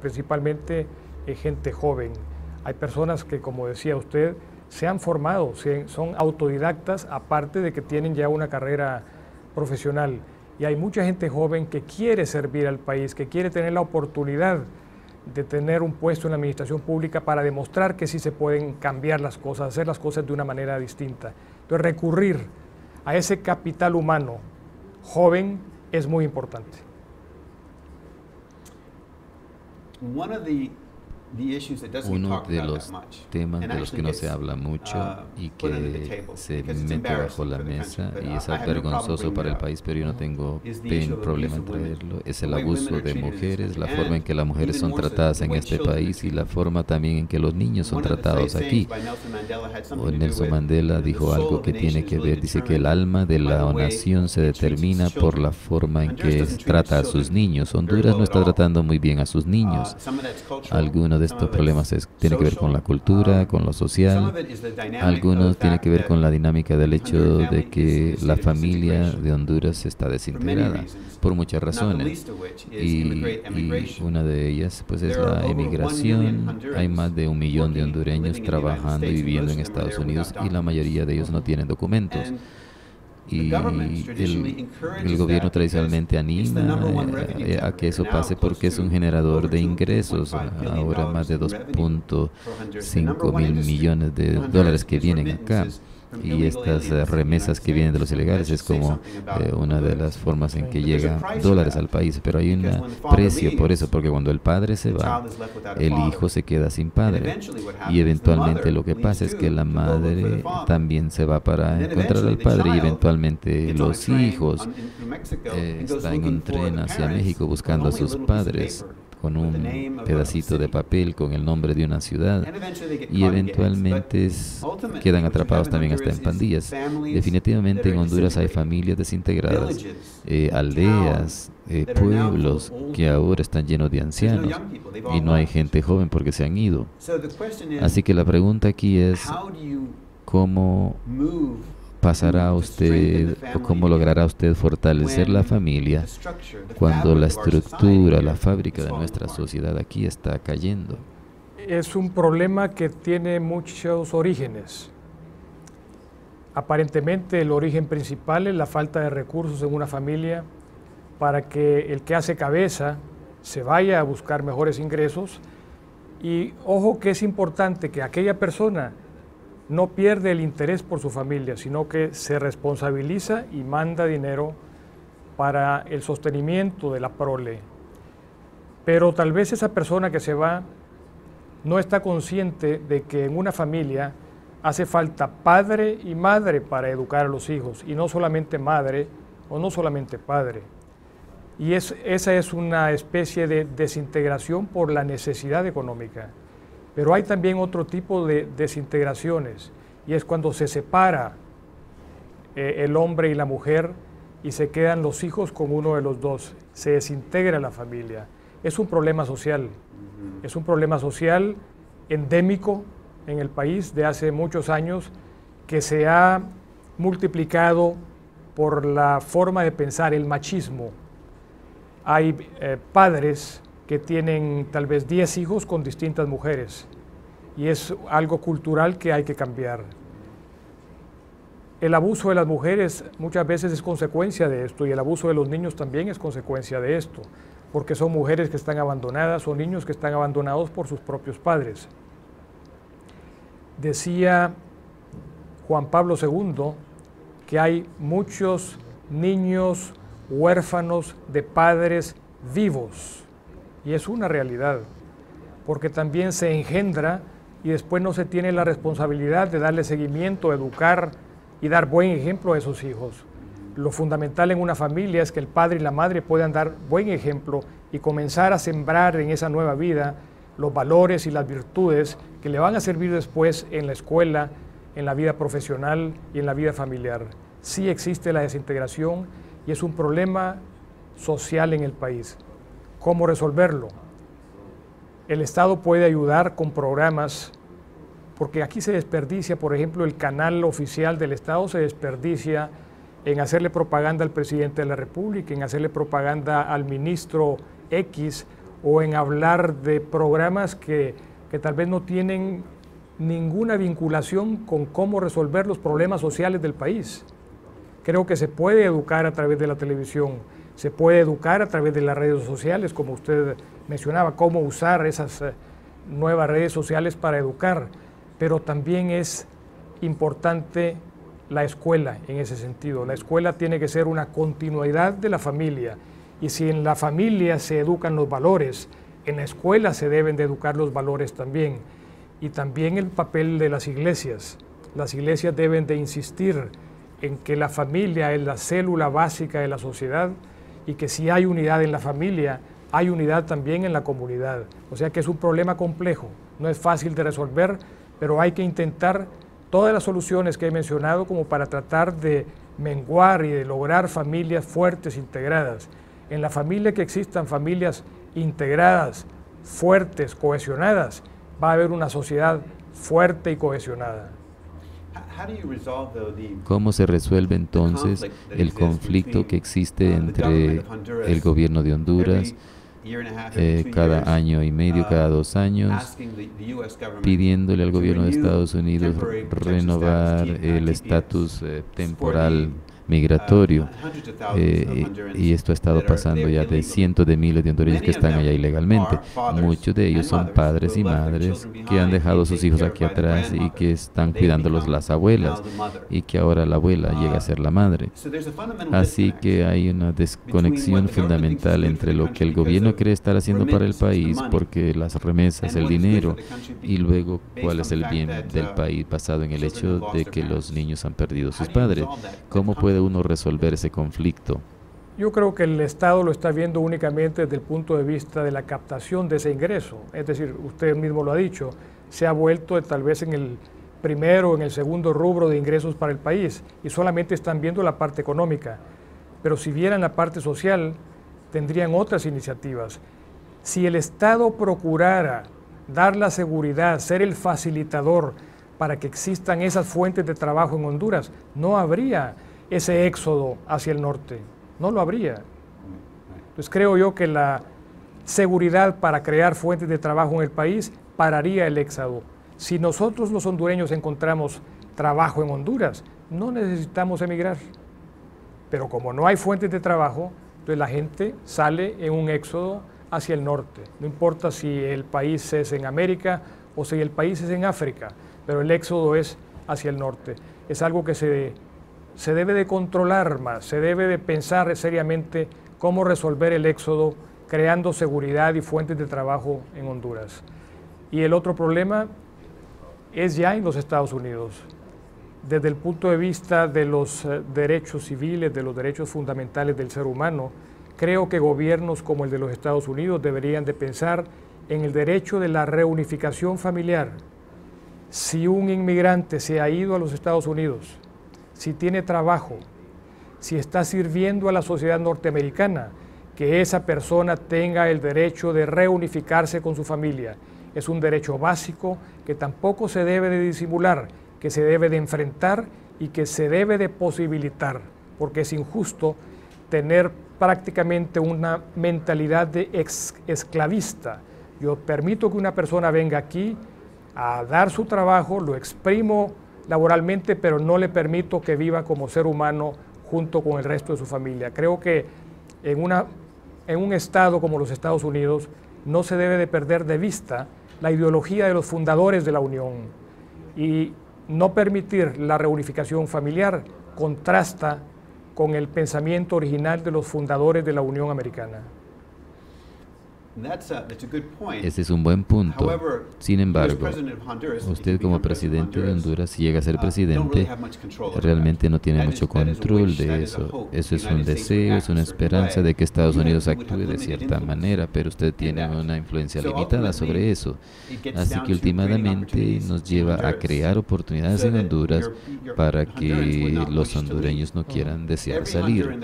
principalmente gente joven. Hay personas que, como decía usted, se han formado, son autodidactas, aparte de que tienen ya una carrera profesional. Y hay mucha gente joven que quiere servir al país, que quiere tener la oportunidad de tener un puesto en la administración pública para demostrar que sí se pueden cambiar las cosas, hacer las cosas de una manera distinta. Entonces, recurrir a ese capital humano joven es muy importante. Uno de los temas de los que no se habla mucho y que se mete bajo la mesa y es vergonzoso para el país, pero yo no tengo problema en traerlo, es el abuso de mujeres, la forma en que las mujeres son tratadas en este país y la forma también en que los niños son tratados aquí. Nelson Mandela dijo algo que tiene que ver, dice que el alma de la nación se determina por la forma en que trata a sus niños. Honduras no está tratando muy bien a sus niños. Algunos de estos problemas tienen que ver con la cultura, con lo social. Algunos tienen que ver con la dinámica del hecho de que la familia de Honduras está desintegrada por muchas razones. Y una de ellas pues es la emigración. Hay más de 1 millón de hondureños trabajando y viviendo en Estados Unidos y la mayoría de ellos no tienen documentos. Y el gobierno tradicionalmente anima a que eso pase porque es un generador de ingresos. Ahora más de 2.5 mil millones de dólares que vienen acá. Y estas remesas que vienen de los ilegales es como una de las formas en que llegan dólares al país. Pero hay un precio por eso, porque cuando el padre se va, el hijo se queda sin padre. Y eventualmente lo que pasa es que la madre también se va para encontrar al padre y eventualmente los hijos están en un tren hacia México buscando a sus padres con un pedacito de papel con el nombre de una ciudad y eventualmente quedan atrapados también hasta en pandillas. Definitivamente en Honduras hay familias desintegradas, aldeas, pueblos que ahora están llenos de ancianos y no hay gente joven porque se han ido. Así que la pregunta aquí es, ¿cómo pasará usted o cómo logrará usted fortalecer la familia cuando la estructura, la fábrica de nuestra sociedad aquí está cayendo? Es un problema que tiene muchos orígenes. Aparentemente el origen principal es la falta de recursos en una familia para que el que hace cabeza se vaya a buscar mejores ingresos. Y ojo que es importante que aquella persona no pierde el interés por su familia, sino que se responsabiliza y manda dinero para el sostenimiento de la prole. Pero tal vez esa persona que se va no está consciente de que en una familia hace falta padre y madre para educar a los hijos, y no solamente madre o no solamente padre. Y esa es una especie de desintegración por la necesidad económica. Pero hay también otro tipo de desintegraciones, y es cuando se separa el hombre y la mujer y se quedan los hijos con uno de los dos, se desintegra la familia. Es un problema social, es un problema social endémico en el país de hace muchos años que se ha multiplicado por la forma de pensar, el machismo. Hay padres que tienen tal vez 10 hijos con distintas mujeres y es algo cultural que hay que cambiar. El abuso de las mujeres muchas veces es consecuencia de esto y el abuso de los niños también es consecuencia de esto, porque son mujeres que están abandonadas o niños que están abandonados por sus propios padres. Decía Juan Pablo II que hay muchos niños huérfanos de padres vivos. Y es una realidad, porque también se engendra y después no se tiene la responsabilidad de darle seguimiento, educar y dar buen ejemplo a esos hijos. Lo fundamental en una familia es que el padre y la madre puedan dar buen ejemplo y comenzar a sembrar en esa nueva vida los valores y las virtudes que le van a servir después en la escuela, en la vida profesional y en la vida familiar. Sí existe la desintegración y es un problema social en el país. ¿Cómo resolverlo? El Estado puede ayudar con programas, porque aquí se desperdicia, por ejemplo, el canal oficial del Estado se desperdicia en hacerle propaganda al presidente de la República, en hacerle propaganda al ministro X o en hablar de programas que tal vez no tienen ninguna vinculación con cómo resolver los problemas sociales del país. Creo que se puede educar a través de la televisión, se puede educar a través de las redes sociales, como usted mencionaba, cómo usar esas nuevas redes sociales para educar, pero también es importante la escuela en ese sentido. La escuela tiene que ser una continuidad de la familia, y si en la familia se educan los valores, en la escuela se deben de educar los valores también. Y también el papel de las iglesias. Las iglesias deben de insistir en que la familia es la célula básica de la sociedad y que si hay unidad en la familia, hay unidad también en la comunidad. O sea que es un problema complejo, no es fácil de resolver, pero hay que intentar todas las soluciones que he mencionado como para tratar de menguar y de lograr familias fuertes, integradas. En la familia que existan familias integradas, fuertes, cohesionadas, va a haber una sociedad fuerte y cohesionada. ¿Cómo se resuelve entonces el conflicto que existe entre el gobierno de Honduras cada año y medio, cada 2 años, pidiéndole al gobierno de Estados Unidos renovar el estatus temporal migratorio, y esto ha estado pasando ya de cientos de miles de hondureños que están allá ilegalmente. Muchos de ellos son padres y madres que han dejado a sus hijos aquí atrás y que están cuidándolos las abuelas, y que ahora la abuela llega a ser la madre. Así que hay una desconexión fundamental entre lo que el gobierno cree estar haciendo para el país, porque las remesas, el dinero, y luego cuál es el bien del país basado en el hecho de que los niños han perdido a sus padres. ¿Cómo puede uno resolver ese conflicto? Yo creo que el Estado lo está viendo únicamente desde el punto de vista de la captación de ese ingreso. Es decir, usted mismo lo ha dicho, se ha vuelto tal vez en el primero o en el segundo rubro de ingresos para el país y solamente están viendo la parte económica. Pero si vieran la parte social, tendrían otras iniciativas. Si el Estado procurara dar la seguridad, ser el facilitador para que existan esas fuentes de trabajo en Honduras, no habría ese éxodo hacia el norte, no lo habría. Entonces creo yo que la seguridad para crear fuentes de trabajo en el país pararía el éxodo. Si nosotros los hondureños encontramos trabajo en Honduras, no necesitamos emigrar. Pero como no hay fuentes de trabajo, entonces la gente sale en un éxodo hacia el norte. No importa si el país es en América o si el país es en África, pero el éxodo es hacia el norte. Es algo que se debe de controlar más, se debe de pensar seriamente cómo resolver el éxodo creando seguridad y fuentes de trabajo en Honduras. Y el otro problema es ya en los Estados Unidos. Desde el punto de vista de los derechos civiles, de los derechos fundamentales del ser humano, creo que gobiernos como el de los Estados Unidos deberían de pensar en el derecho de la reunificación familiar. Si un inmigrante se ha ido a los Estados Unidos, si tiene trabajo, si está sirviendo a la sociedad norteamericana, que esa persona tenga el derecho de reunificarse con su familia. Es un derecho básico que tampoco se debe de disimular, que se debe de enfrentar y que se debe de posibilitar, porque es injusto tener prácticamente una mentalidad de esclavista. Yo permito que una persona venga aquí a dar su trabajo, lo exprimo laboralmente, pero no le permito que viva como ser humano junto con el resto de su familia. Creo que en un estado como los Estados Unidos no se debe de perder de vista la ideología de los fundadores de la Unión, y no permitir la reunificación familiar contrasta con el pensamiento original de los fundadores de la Unión Americana. Ese es un buen punto. Sin embargo, usted como presidente de Honduras, si llega a ser presidente, realmente no tiene mucho control de eso. Eso es un deseo, es una esperanza de que Estados Unidos actúe de cierta manera, pero usted tiene una influencia limitada sobre eso. Así que últimamente nos lleva a crear oportunidades en Honduras para que los hondureños no quieran desear salir.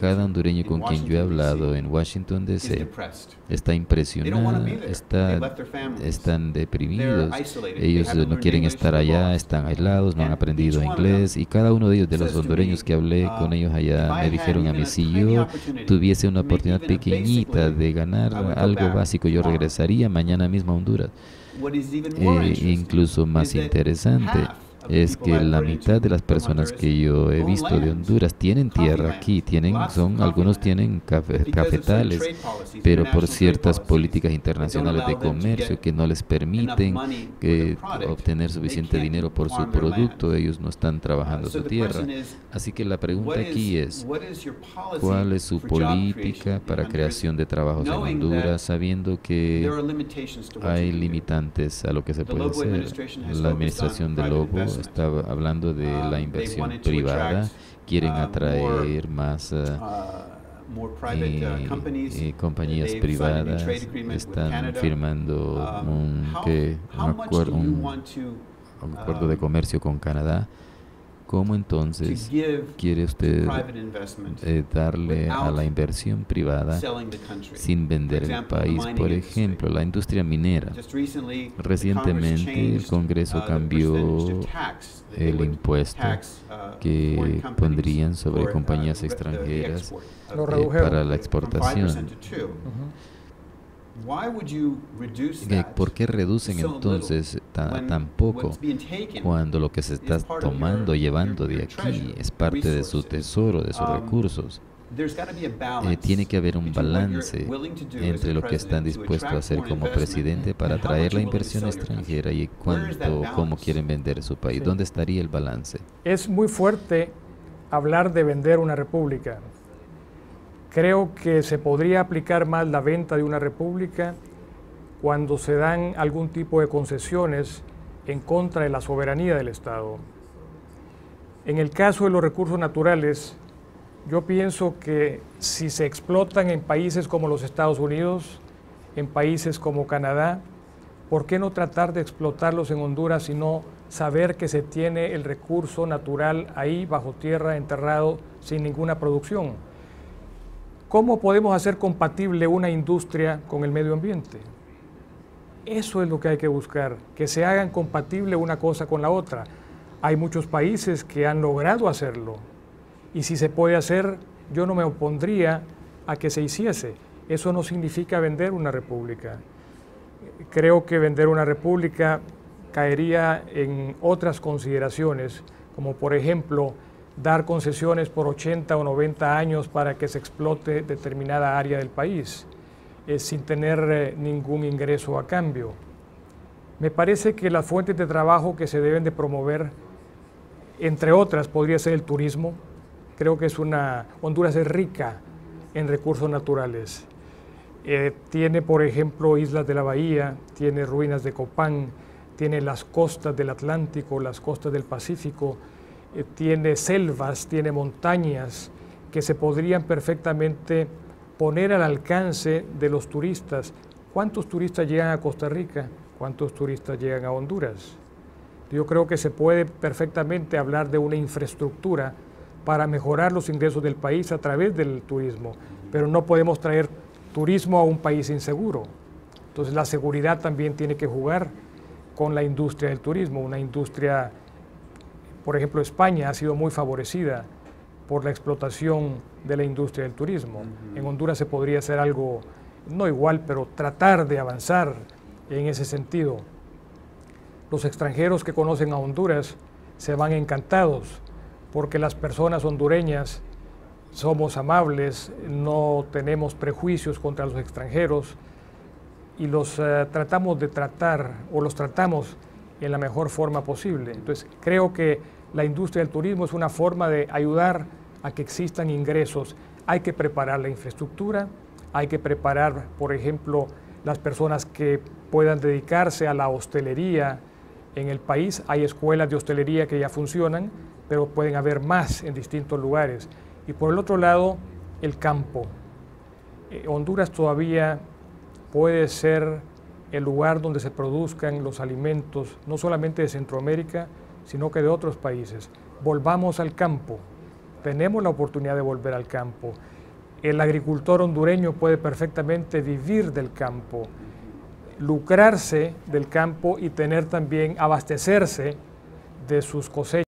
Cada hondureño con quien yo he hablado en Washington, D.C., está está impresionada, están deprimidos, ellos no quieren estar allá, están aislados, no han aprendido inglés, y cada uno de ellos, de los hondureños que hablé con ellos allá, me dijeron a mí, si yo tuviese una oportunidad pequeñita de ganar algo básico, yo regresaría mañana mismo a Honduras. Incluso más interesante es que la mitad de las personas que yo he visto de Honduras tienen tierra aquí, algunos tienen cafetales, pero por ciertas políticas internacionales de comercio que no les permiten obtener suficiente dinero por su producto, ellos no están trabajando su tierra. Así que la pregunta aquí es, ¿cuál es su política para creación de trabajos en Honduras, sabiendo que hay limitantes a lo que se puede hacer? La administración de Lobo está hablando de la inversión privada, quieren atraer más compañías privadas, están firmando un acuerdo de comercio con Canadá. ¿Cómo entonces quiere usted darle a la inversión privada sin vender el país? Por ejemplo, la industria minera. Recientemente el Congreso cambió el impuesto que pondrían sobre compañías extranjeras para la exportación. ¿Por qué reducen entonces tan poco cuando lo que se está llevando de aquí es parte de su tesoro, de sus recursos? Tiene que haber un balance entre lo que están dispuestos a hacer como presidente para atraer la inversión extranjera y cómo quieren vender su país. ¿Dónde estaría el balance? Es muy fuerte hablar de vender una república. Creo que se podría aplicar más la venta de una república cuando se dan algún tipo de concesiones en contra de la soberanía del Estado. En el caso de los recursos naturales, yo pienso que si se explotan en países como los Estados Unidos, en países como Canadá, ¿por qué no tratar de explotarlos en Honduras y no saber que se tiene el recurso natural ahí bajo tierra, enterrado, sin ninguna producción? ¿Cómo podemos hacer compatible una industria con el medio ambiente? Eso es lo que hay que buscar, que se hagan compatible una cosa con la otra. Hay muchos países que han logrado hacerlo, y si se puede hacer, yo no me opondría a que se hiciese. Eso no significa vender una república. Creo que vender una república caería en otras consideraciones, como por ejemplo, dar concesiones por 80 o 90 años para que se explote determinada área del país, sin tener ningún ingreso a cambio. Me parece que las fuentes de trabajo que se deben de promover, entre otras, podría ser el turismo. Creo que Honduras es rica en recursos naturales. Tiene, por ejemplo, islas de la bahía, tiene ruinas de Copán, tiene las costas del Atlántico, las costas del Pacífico, tiene selvas, tiene montañas que se podrían perfectamente poner al alcance de los turistas. ¿Cuántos turistas llegan a Costa Rica? ¿Cuántos turistas llegan a Honduras? Yo creo que se puede perfectamente hablar de una infraestructura para mejorar los ingresos del país a través del turismo, pero no podemos traer turismo a un país inseguro. Entonces la seguridad también tiene que jugar con la industria del turismo, una industria. Por ejemplo, España ha sido muy favorecida por la explotación de la industria del turismo. En Honduras se podría hacer algo, no igual, pero tratar de avanzar en ese sentido. Los extranjeros que conocen a Honduras se van encantados porque las personas hondureñas somos amables, no tenemos prejuicios contra los extranjeros y los tratamos en la mejor forma posible. Entonces, creo que la industria del turismo es una forma de ayudar a que existan ingresos. Hay que preparar la infraestructura, hay que preparar, por ejemplo, las personas que puedan dedicarse a la hostelería en el país. Hay escuelas de hostelería que ya funcionan, pero pueden haber más en distintos lugares. Y por el otro lado, el campo. Honduras todavía puede ser el lugar donde se produzcan los alimentos, no solamente de Centroamérica, sino que de otros países. Volvamos al campo. Tenemos la oportunidad de volver al campo. el agricultor hondureño puede perfectamente vivir del campo, lucrarse del campo y tener también, abastecerse de sus cosechas.